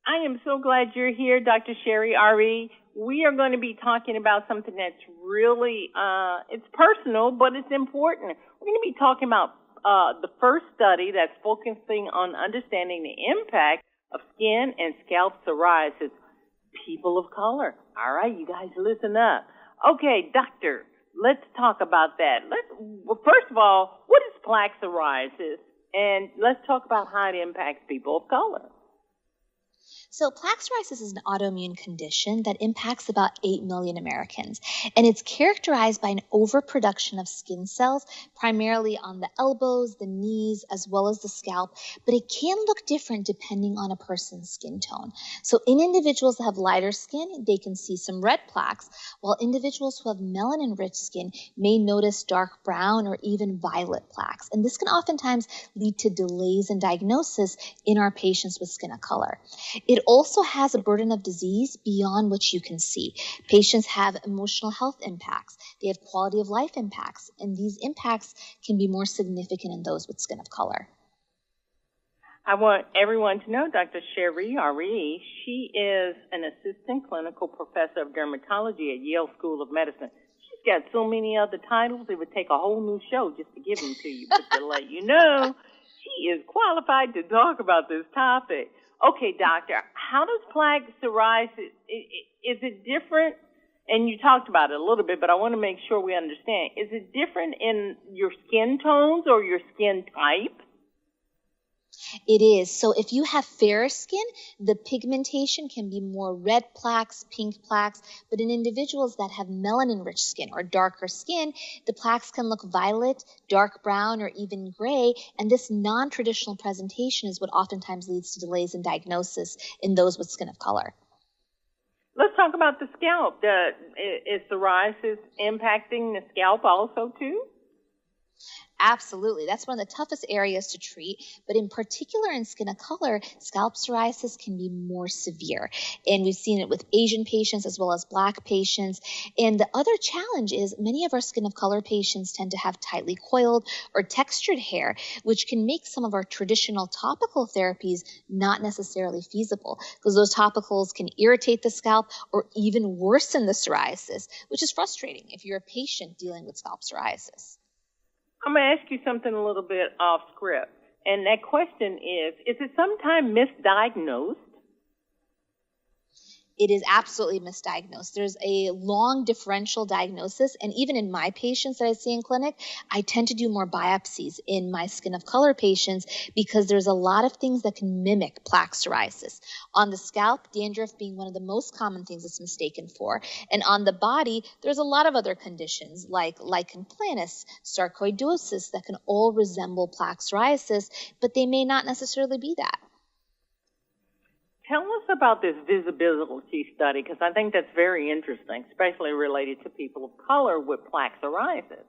I am so glad you're here, Dr. Sherry R.E. We are going to be talking about something that's really, it's personal, but it's important. We're going to be talking about the first study that's focusing on understanding the impact of skin and scalp psoriasis. People of color. All right, you guys listen up. Okay, doctor, let's talk about that. Well, first of all, what is plaque psoriasis? And let's talk about how it impacts people of color. So plaque psoriasis is an autoimmune condition that impacts about 8 million Americans, and it's characterized by an overproduction of skin cells, primarily on the elbows, the knees, as well as the scalp, but it can look different depending on a person's skin tone. So in individuals that have lighter skin, they can see some red plaques, while individuals who have melanin-rich skin may notice dark brown or even violet plaques, and this can oftentimes lead to delays in diagnosis in our patients with skin of color. It also has a burden of disease beyond what you can see. Patients have emotional health impacts. They have quality of life impacts, and these impacts can be more significant in those with skin of color. I want everyone to know Dr. Sherry R.E. She is an assistant clinical professor of dermatology at Yale School of Medicine. She's got so many other titles, it would take a whole new show just to give them to you. But to let you know, she is qualified to talk about this topic. Okay, doctor, how does plaque psoriasis, is it different? And you talked about it a little bit, but I want to make sure we understand. Is it different in your skin tones or your skin type? It is. So if you have fairer skin, the pigmentation can be more red plaques, pink plaques, but in individuals that have melanin-rich skin or darker skin, the plaques can look violet, dark brown, or even gray, and this non-traditional presentation is what oftentimes leads to delays in diagnosis in those with skin of color. Let's talk about the scalp. Is psoriasis impacting the scalp also too? Absolutely. That's one of the toughest areas to treat, but in particular in skin of color, scalp psoriasis can be more severe. And we've seen it with Asian patients as well as Black patients. And the other challenge is many of our skin of color patients tend to have tightly coiled or textured hair, which can make some of our traditional topical therapies not necessarily feasible because those topicals can irritate the scalp or even worsen the psoriasis, which is frustrating if you're a patient dealing with scalp psoriasis. I'm going to ask you something a little bit off script. And that question is it sometimes misdiagnosed? It is absolutely misdiagnosed. There's a long differential diagnosis, and even in my patients that I see in clinic, I tend to do more biopsies in my skin of color patients because there's a lot of things that can mimic plaque psoriasis. On the scalp, dandruff being one of the most common things it's mistaken for, and on the body, there's a lot of other conditions like lichen planus, sarcoidosis that can all resemble plaque psoriasis, but they may not necessarily be that. Tell us about this visibility study, because I think that's very interesting, especially related to people of color with plaque psoriasis.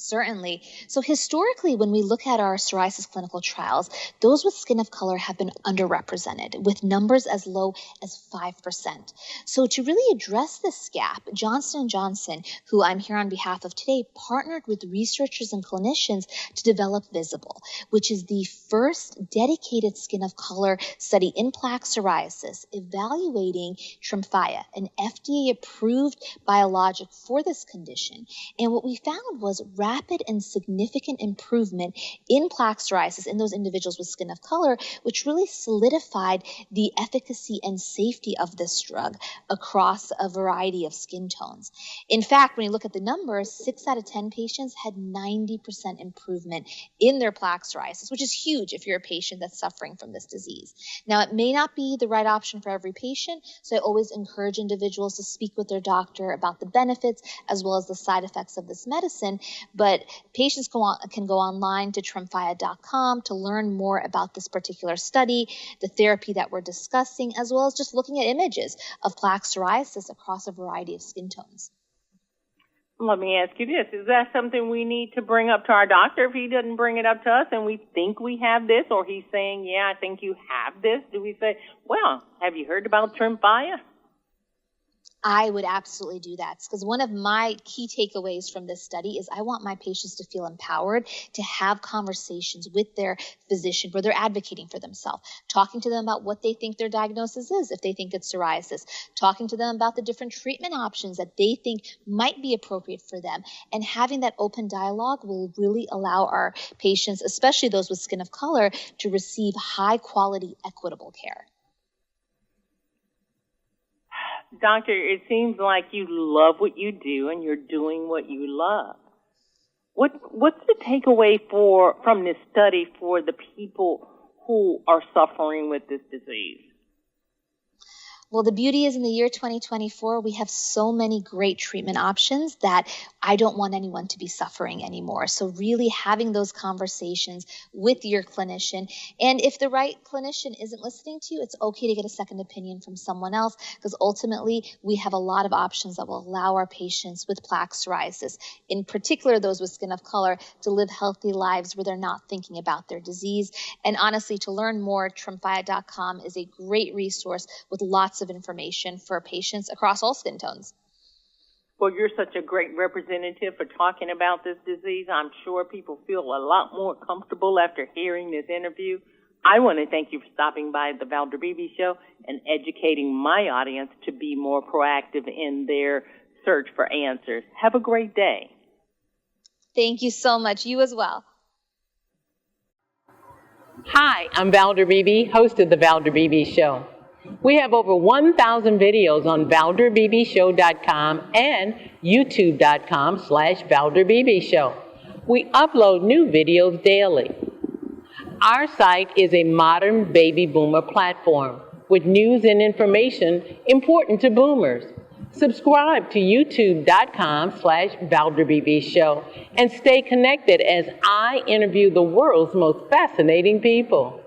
Certainly. So historically, when we look at our psoriasis clinical trials, those with skin of color have been underrepresented, with numbers as low as 5%. So to really address this gap, Johnson & Johnson, who I'm here on behalf of today, partnered with researchers and clinicians to develop Visible, which is the first dedicated skin of color study in plaque psoriasis, evaluating Tremfya, an FDA-approved biologic for this condition. And what we found was rapid and significant improvement in plaque psoriasis in those individuals with skin of color, which really solidified the efficacy and safety of this drug across a variety of skin tones. In fact, when you look at the numbers, 6 out of 10 patients had 90% improvement in their plaque psoriasis, which is huge if you're a patient that's suffering from this disease. Now, it may not be the right option for every patient, so I always encourage individuals to speak with their doctor about the benefits as well as the side effects of this medicine. But patients can go online to Tremfya.com to learn more about this particular study, the therapy that we're discussing, as well as just looking at images of plaque psoriasis across a variety of skin tones. Let me ask you this. Is that something we need to bring up to our doctor if he doesn't bring it up to us and we think we have this, or he's saying, yeah, I think you have this? Do we say, well, have you heard about Tremfya? I would absolutely do that, because one of my key takeaways from this study is I want my patients to feel empowered to have conversations with their physician where they're advocating for themselves, talking to them about what they think their diagnosis is, if they think it's psoriasis, talking to them about the different treatment options that they think might be appropriate for them. And having that open dialogue will really allow our patients, especially those with skin of color, to receive high quality, equitable care. Doctor, it seems like you love what you do and you're doing what you love. What's the takeaway from this study for the people who are suffering with this disease? Well, the beauty is in the year 2024, we have so many great treatment options that I don't want anyone to be suffering anymore. So really having those conversations with your clinician. And if the right clinician isn't listening to you, it's okay to get a second opinion from someone else, because ultimately we have a lot of options that will allow our patients with plaque psoriasis, in particular those with skin of color, to live healthy lives where they're not thinking about their disease. And honestly, to learn more, Tremfya.com is a great resource with lots of information for patients across all skin tones. Well, you're such a great representative for talking about this disease. I'm sure people feel a lot more comfortable after hearing this interview. I want to thank you for stopping by the Val Beebe Show and educating my audience to be more proactive in their search for answers. Have a great day. Thank you so much. You as well. Hi, I'm Val Beebe, host of the Val Beebe Show. We have over 1,000 videos on ValderBeebeShow.com and YouTube.com/ValderBeebeShow. We upload new videos daily. Our site is a modern baby boomer platform with news and information important to boomers. Subscribe to YouTube.com/ValderBeebeShow and stay connected as I interview the world's most fascinating people.